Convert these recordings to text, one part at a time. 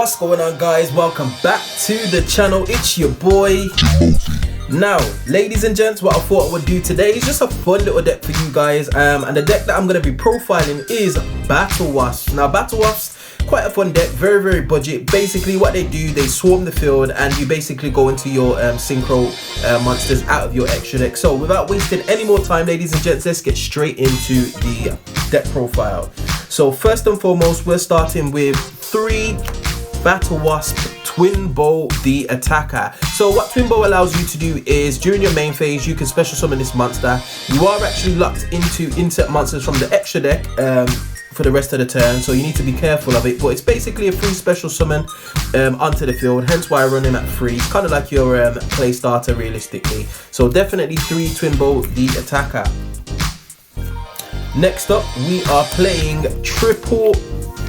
What's going on, guys? Welcome back to the channel. It's your boy Jimothy. Now, ladies and gents, what I thought I would do today is just a fun little deck for you guys, and the deck that I'm going to be profiling is Battlewasps. Now, Battlewasps, quite a fun deck, very budget. Basically what they do, they swarm the field and you basically go into your synchro monsters out of your extra deck. So without wasting any more time, ladies and gents, let's get straight into the deck profile. So first and foremost, we're starting with 3 Battlewasp Twin Bow the Attacker. So what Twin Bow allows you to do is during your main phase you can special summon this monster. You are actually locked into insect monsters from the extra deck for the rest of the turn, so you need to be careful of it, but it's basically a free special summon onto the field, hence why I run him at 3. It's kind of like your play starter realistically. So definitely 3 Twin Bow the Attacker. Next up we are playing triple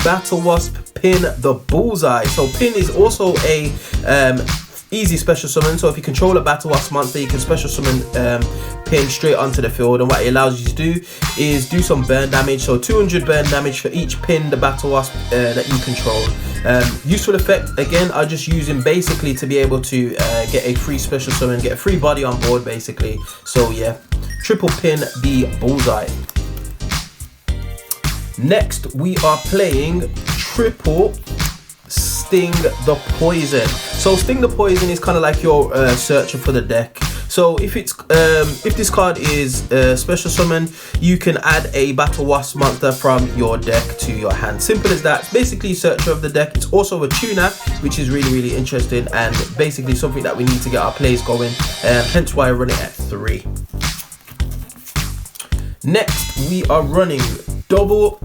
Battlewasp Pin the Bullseye. So Pin is also a easy special summon, so if you control a Battlewasp monster you can special summon Pin straight onto the field, and what it allows you to do is do some burn damage, so 200 burn damage for each Pin the Battlewasp that you control. Useful effect, again, I just use him basically to be able to get a free special summon, get a free body on board basically. So yeah, triple Pin the Bullseye. Next we are playing triple Sting the Poison. So Sting the Poison is kind of like your searcher for the deck. So if it's if this card is special summon, you can add a Battlewasp monster from your deck to your hand. Simple as that. It's basically searcher of the deck. It's also a tuner, which is really interesting and basically something that we need to get our plays going, hence why I run it at 3. Next we are running double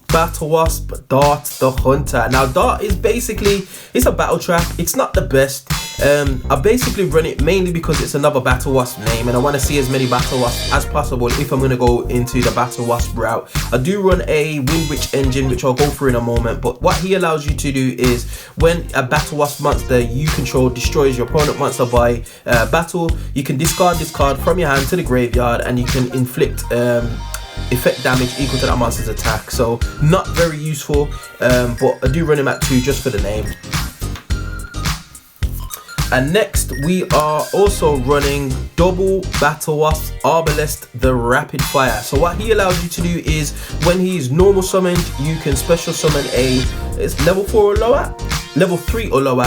Battlewasp Dart the Hunter. Now Dart is basically, it's a battle trap. It's not the best. I basically run it mainly because it's another Battlewasp name and I want to see as many Battlewasps as possible if I'm going to go into the Battlewasp route. I do run a Wind Witch engine, which I'll go through in a moment, but what he allows you to do is when a Battlewasp monster you control destroys your opponent monster by battle, you can discard this card from your hand to the graveyard and you can inflict effect damage equal to that monster's attack. So not very useful, but I do run him at 2 just for the name. And next we are also running double Battlewasp Herbalist the Rapid Fire. So what he allows you to do is when he's normal summoned, you can special summon it's level 4 or lower, level 3 or lower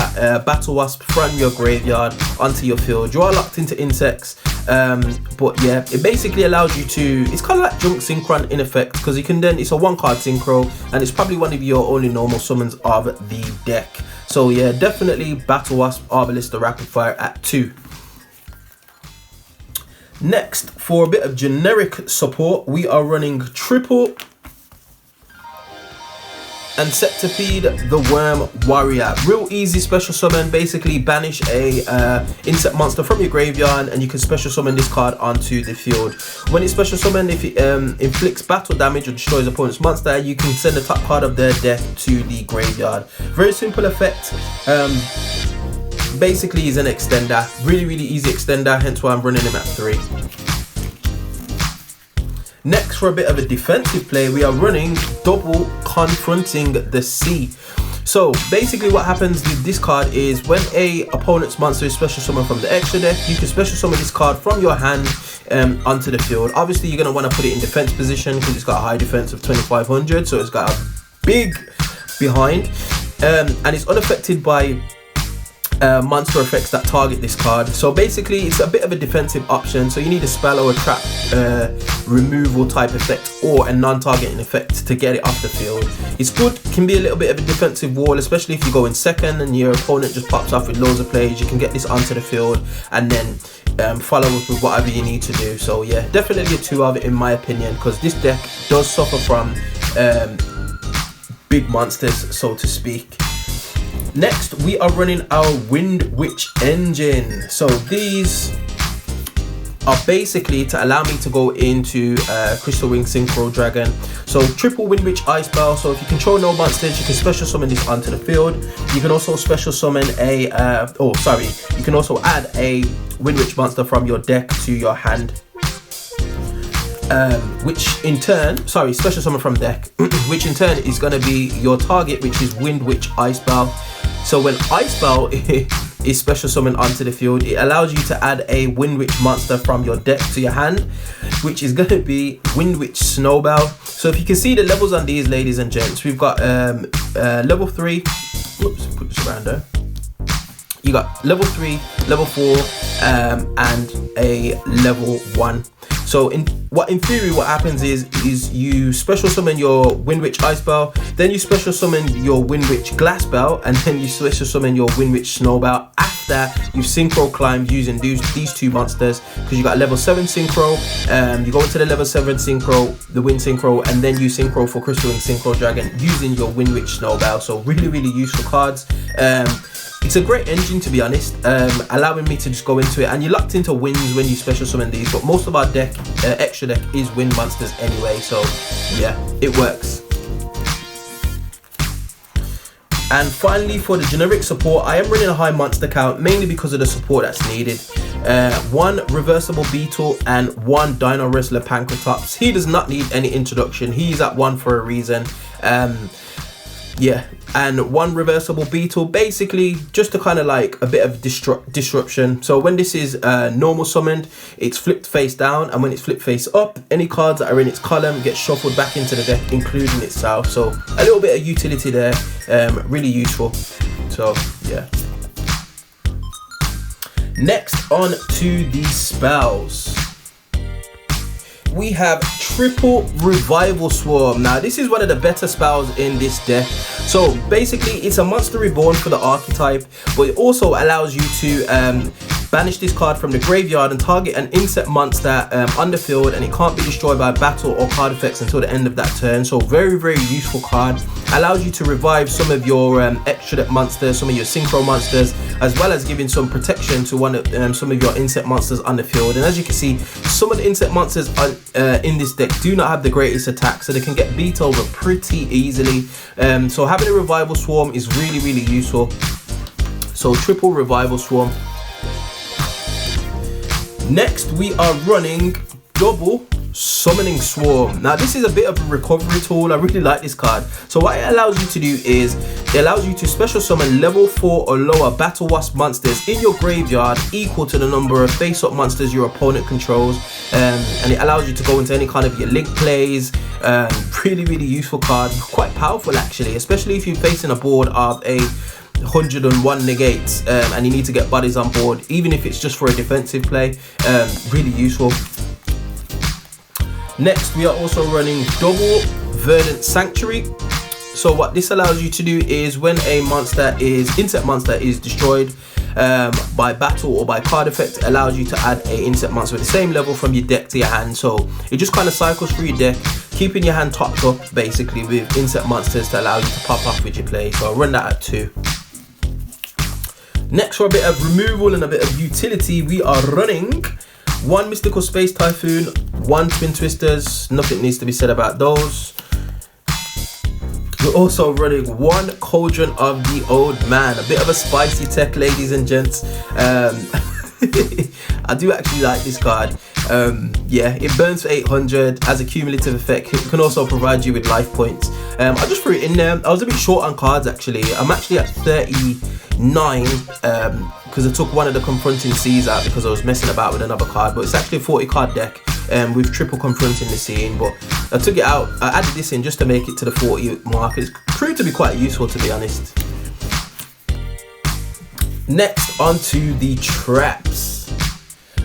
Battlewasp from your graveyard onto your field. You are locked into insects, but yeah, it basically allows you to, it's kind of like Junk Synchron in effect, because you can then, it's a 1-card synchro and it's probably one of your only normal summons of the deck. So yeah, definitely Battlewasp Herbalist the Rapid Fire at 2. Next, for a bit of generic support, we are running triple and Centipede the Worm Warrior. Real easy special summon. Basically banish a insect monster from your graveyard and you can special summon this card onto the field. When it's special summoned, if it inflicts battle damage or destroys opponent's monster, you can send the top card of their deck to the graveyard. Very simple effect. Basically is an extender, really easy extender, hence why I'm running him at 3. Next, for a bit of a defensive play, we are running double Confronting the Sea. So basically what happens with this card is when a opponent's monster is special summoned from the extra deck, you can special summon this card from your hand onto the field. Obviously you're going to want to put it in defense position because it's got a high defense of 2500, so it's got a big behind, and it's unaffected by monster effects that target this card. So basically it's a bit of a defensive option, so you need a spell or a trap removal type effect or a non-targeting effect to get it off the field. It's good, can be a little bit of a defensive wall, especially if you go in second and your opponent just pops off with loads of plays. You can get this onto the field and then follow up with whatever you need to do. So yeah, definitely a 2 of it in my opinion, because this deck does suffer from big monsters, so to speak. Next we are running our Wind Witch engine. So these are basically to allow me to go into Crystal Wing Synchro Dragon. So triple Wind Witch Ice Spell. So if you control no monsters, you can special summon this onto the field. You can also special summon a you can also add a Wind Witch monster from your deck to your hand. which in turn, sorry, special summon from deck, which in turn is going to be your target, which is Wind Witch Icebow. So when Icebow is special summoned onto the field, it allows you to add a Wind Witch monster from your deck to your hand, which is going to be Wind Witch Snowbell. So if you can see the levels on these, ladies and gents, we've got level 3, whoops, put this around there. You got level 3, level 4, and a level 1. So in theory what happens is you special summon your Wind Witch Icebow, then you special summon your Wind Witch Glassbell, and then you special summon your Wind Witch Snowbell after you've synchro climbed using these two monsters, because you got level 7 synchro, you go into the level 7 synchro, the Wind Synchro, and then you synchro for Crystal and Synchro Dragon using your Wind Witch Snowbell. So really useful cards. It's a great engine, to be honest, allowing me to just go into it, and you're locked into wins when you special summon these, but most of our deck, extra deck, is win monsters anyway, so yeah, it works. And finally, for the generic support, I am running a high monster count, mainly because of the support that's needed. 1 reversible beetle and 1 dino wrestler Pancratops. He does not need any introduction, he's at 1 for a reason. Yeah, and 1 reversible beetle, basically just to kind of like a bit of disruption. So when this is normal summoned, it's flipped face down, and when it's flipped face up, any cards that are in its column get shuffled back into the deck, including itself. So a little bit of utility there, really useful. So yeah. Next, on to the spells. We have triple revival swarm. Now this is one of the better spells in this deck. So basically it's a monster reborn for the archetype, but it also allows you to banish this card from the graveyard and target an insect monster on the field, and it can't be destroyed by battle or card effects until the end of that turn. So very useful card. Allows you to revive some of your extra deck monsters, some of your synchro monsters, as well as giving some protection to some of your insect monsters on the field. And as you can see, some of the insect monsters in this deck do not have the greatest attack, so they can get beat over pretty easily. So having a revival swarm is really useful. So triple revival swarm. Next, we are running double summoning swarm. Now this is a bit of a recovery tool. I really like this card. So what it allows you to do is it allows you to special summon level 4 or lower Battlewasp monsters in your graveyard equal to the number of face-up monsters your opponent controls, and it allows you to go into any kind of your link plays. Really useful card, quite powerful actually, especially if you're facing a board of a 101 negates and you need to get bodies on board, even if it's just for a defensive play. Really useful. Next, we are also running double Verdant Sanctuary. So what this allows you to do is when a insect monster is destroyed by battle or by card effect, it allows you to add a insect monster at the same level from your deck to your hand. So it just kind of cycles through your deck, keeping your hand topped up basically with insect monsters to allow you to pop off with your play. So I'll run that at 2. Next, for a bit of removal and a bit of utility, we are running 1 Mystical Space Typhoon, 1 Twin Twisters, nothing needs to be said about those. We're also running 1 Cauldron of the Old Man, a bit of a spicy tech, ladies and gents. I do actually like this card. Yeah, it burns for 800 as a cumulative effect. It can also provide you with life points. I just threw it in there. I was a bit short on cards actually. I'm actually at 39 because I took one of the Confronting Seas out because I was messing about with another card, but it's actually a 40 card deck with triple Confronting the Scene, but I took it out. I added this in just to make it to the 40 mark. It's proved to be quite useful, to be honest. Next, onto the traps.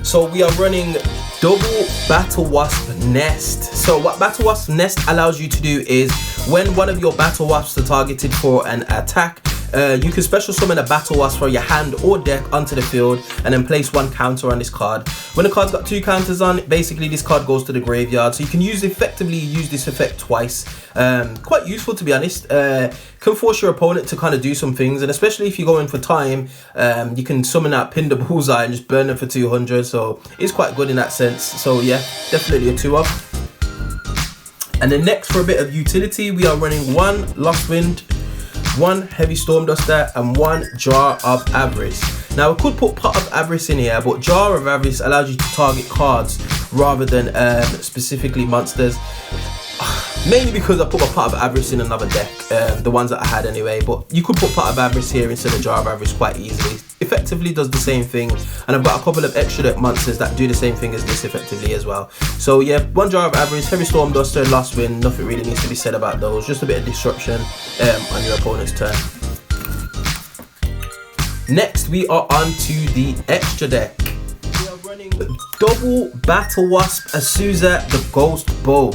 So we are running double Battlewasp Nest. So what Battlewasp Nest allows you to do is when one of your Battlewasps are targeted for an attack, you can special summon a Battlewasp from your hand or deck onto the field and then place 1 counter on this card. When the card's got 2 counters on it, basically this card goes to the graveyard. So you can effectively use this effect twice. Quite useful, to be honest. Can force your opponent to kind of do some things, and especially if you're going for time, you can summon out Pin the Bullseye and just burn them for 200. So it's quite good in that sense. So yeah, definitely a 2-up. And then next, for a bit of utility, we are running 1 Lost Wind, 1 Heavy Storm Duster, and 1 Jar of Avarice. Now we could put Pot of Avarice in here, but Jar of Avarice allows you to target cards rather than specifically monsters. Mainly because I put my Pot of Avarice in another deck, the ones that I had anyway, but you could put Pot of Avarice here instead of Jar of Avarice quite easily. Effectively does the same thing, and I've got a couple of extra deck monsters that do the same thing as this effectively as well. So yeah, 1 Jar of Avarice, Heavy Storm Duster, Lost Wind, nothing really needs to be said about those, just a bit of disruption on your opponent's turn. Next we are on to the extra deck. We are running double Battlewasp Azusa the Ghost Bow.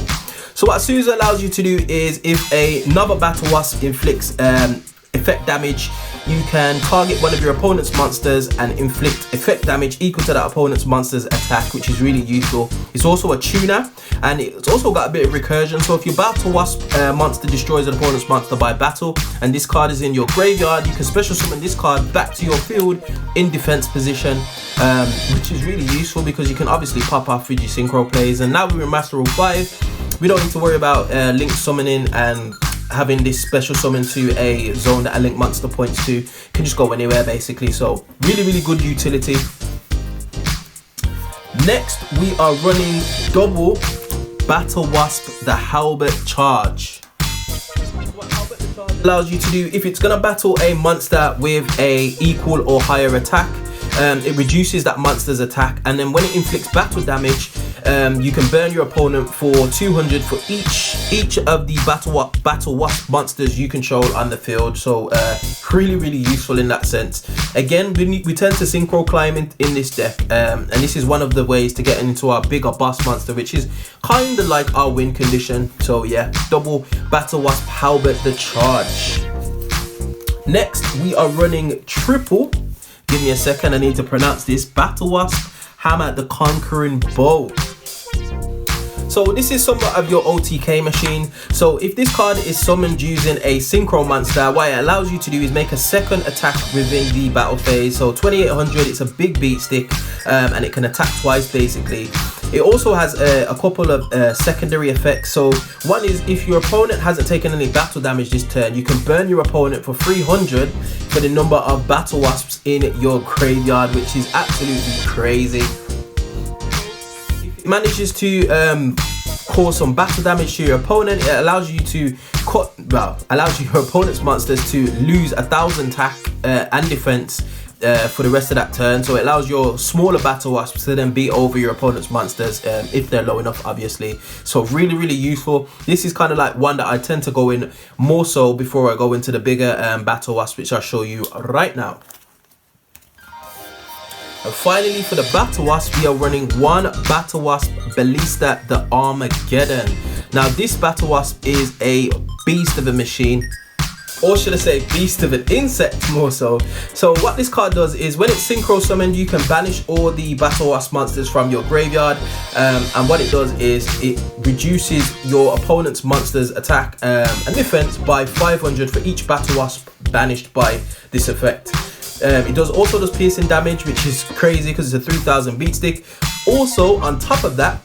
So what Azusa allows you to do is, if another Battlewasp inflicts effect damage, you can target one of your opponent's monsters and inflict effect damage equal to that opponent's monster's attack, which is really useful. It's also a tuner, and it's also got a bit of recursion. So if your Battlewasp monster destroys an opponent's monster by battle, and this card is in your graveyard, you can special summon this card back to your field in defense position, which is really useful because you can obviously pop off with your synchro plays. And now we're in Master Rule 5, we don't need to worry about link summoning and having this special summon to a zone that a link monster points to. Can just go anywhere basically, so really good utility. Next we are running double Battlewasp the Halberd Charge. What Halberd the Charge allows you to do, if it's gonna battle a monster with a equal or higher attack, it reduces that monster's attack, and then when it inflicts battle damage, you can burn your opponent for 200 for each of the Battlewasp monsters you control on the field. So really useful in that sense. Again, we tend to synchro climb in this deck, and this is one of the ways to get into our bigger boss monster, which is kind of like our win condition. So yeah, double Battlewasp Halberd the Charge. Next we are running triple, give me a second, I need to pronounce this, Battlewasp Hammer the Conquering Bow. So this is somewhat of your OTK machine. So if this card is summoned using a synchro monster, what it allows you to do is make a second attack within the battle phase. So 2800, it's a big beat stick, and it can attack twice basically. It also has a couple of secondary effects. So one is, if your opponent hasn't taken any battle damage this turn, you can burn your opponent for 300 for the number of Battlewasps in your graveyard, which is absolutely crazy. If it manages to cause some battle damage to your opponent, it allows you to allows your opponent's monsters to lose 1000 attack and defense for the rest of that turn. So it allows your smaller Battlewasps to then beat over your opponent's monsters if they're low enough, obviously. So really useful. This is kind of like one that I tend to go in more so before I go into the bigger Battlewasp, which I'll show you right now. And finally, for the Battlewasp, we are running one Battlewasp Ballista the Armageddon. Now this Battlewasp is a beast of a machine, or should I say beast of an insect more so. So what this card does is, when it's synchro summoned, you can banish all the Battlewasp monsters from your graveyard, and what it does is it reduces your opponent's monster's attack and defense by 500 for each Battlewasp banished by this effect. It also does piercing damage, which is crazy because it's a 3000 beat stick. Also, on top of that,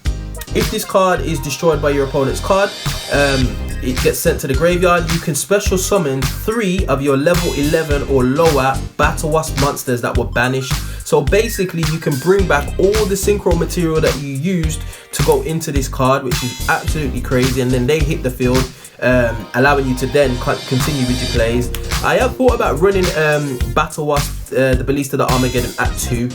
if this card is destroyed by your opponent's card, it gets sent to the graveyard. You can special summon 3 of your level 11 or lower Battlewasp monsters that were banished. So basically, you can bring back all the synchro material that you used to go into this card, which is absolutely crazy, and then they hit the field, allowing you to then continue with your plays. I have thought about running Battlewasp, the Ballista the Armageddon at 2,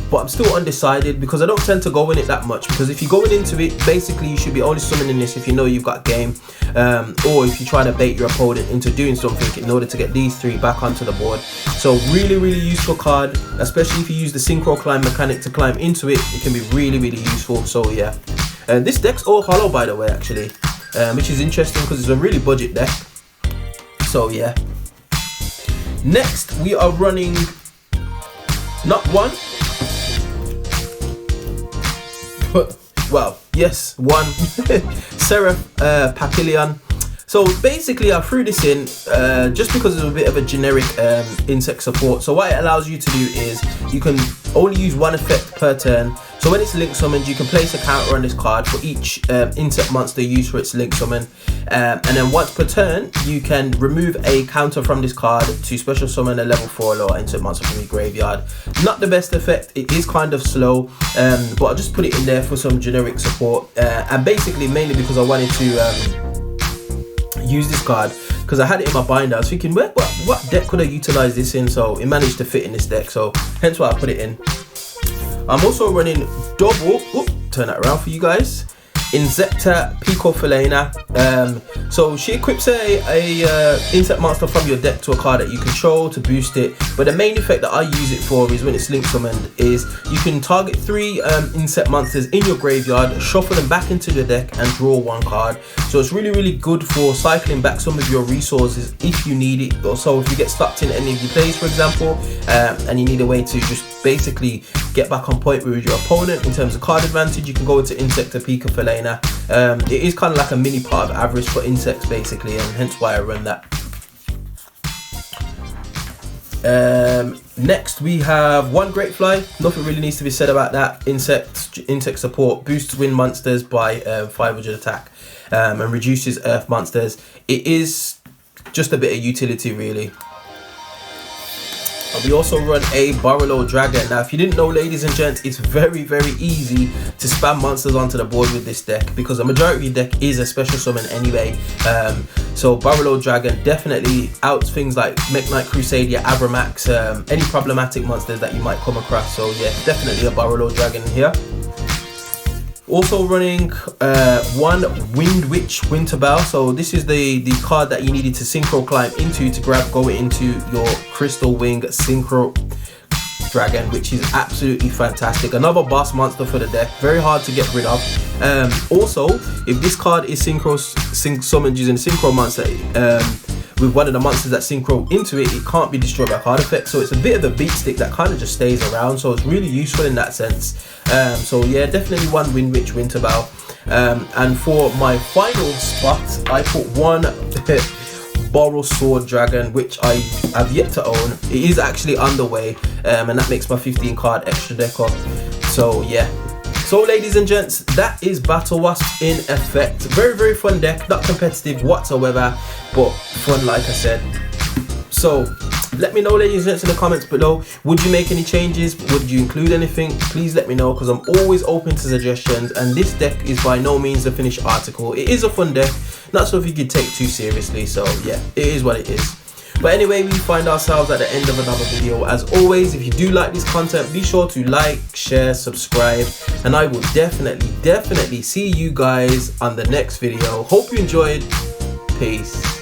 but I'm still undecided because I don't tend to go in it that much, because if you're going into it, basically you should be only summoning this if you know you've got game, or if you're trying to bait your opponent into doing something in order to get these 3 back onto the board. So really useful card, especially if you use the synchro climb mechanic to climb into it. It can be really useful. So yeah, this deck's all hollow, by the way, actually, which is interesting because it's a really budget deck. So yeah. Next we are running not one, but well, yes, one Seraph Papillion. So basically I threw this in just because it's a bit of a generic insect support. So what it allows you to do is, you can only use one effect per turn. So when it's link summoned, you can place a counter on this card for each insect monster used for its link summon. And then once per turn, you can remove a counter from this card to special summon a level 4 or lower insect monster from your graveyard. Not the best effect, it is kind of slow, but I'll just put it in there for some generic support. And basically mainly because I wanted to use this card, because I had it in my binder. I was thinking, what deck could I utilize this in? So it managed to fit in this deck, so hence why I put it in. I'm also running double, turn that around for you guys, Insecta Pico Felina. So she equips a insect monster from your deck to a card that you control to boost it, but the main effect that I use it for is when it's link summoned is you can target 3 insect monsters in your graveyard, shuffle them back into the deck and draw 1 card. So it's really good for cycling back some of your resources if you need it. Also, if you get stuck in any of your plays, for example, and you need a way to just basically get back on point with your opponent in terms of card advantage, you can go into Insecta Pico Felina. It is kind of like a mini part of average for insects basically, and hence why I run that. Next we have one Great Fly. Nothing really needs to be said about that. Insect support boosts wind monsters by 500 attack, and reduces earth monsters. It is just a bit of utility really. And we also run a Burrowload Dragon. Now if you didn't know, ladies and gents, it's very easy to spam monsters onto the board with this deck, because the majority of your deck is a special summon anyway. So Burrowload Dragon definitely outs things like Mekk-Knight Crusader, Abramax, any problematic monsters that you might come across. So yeah, definitely a Burrowload Dragon here. Also running one Wind Witch Winterbell. So this is the card that you needed to synchro climb into to go into your Crystal Wing Synchro Dragon, which is absolutely fantastic. Another boss monster for the deck, very hard to get rid of. Also, if this card is summoned using a synchro monster, with one of the monsters that synchro into it, it can't be destroyed by card effect. So it's a bit of a beat stick that kind of just stays around, so it's really useful in that sense. So yeah, definitely one Wind Witch Winterbell. And for my final spot, I put one Borrow Sword Dragon, which I have yet to own. It is actually underway, and that makes my 15 card extra deck up. So yeah. So ladies and gents, that is Battlewasps in effect. Very fun deck, not competitive whatsoever, but fun like I said. So let me know, ladies and gents, in the comments below. Would you make any changes? Would you include anything? Please let me know, because I'm always open to suggestions, and this deck is by no means a finished article. It is a fun deck, not something you could take too seriously, so yeah, it is what it is. But anyway, we find ourselves at the end of another video. As always, if you do like this content, be sure to like, share, subscribe, and I will definitely see you guys on the next video. Hope you enjoyed. Peace.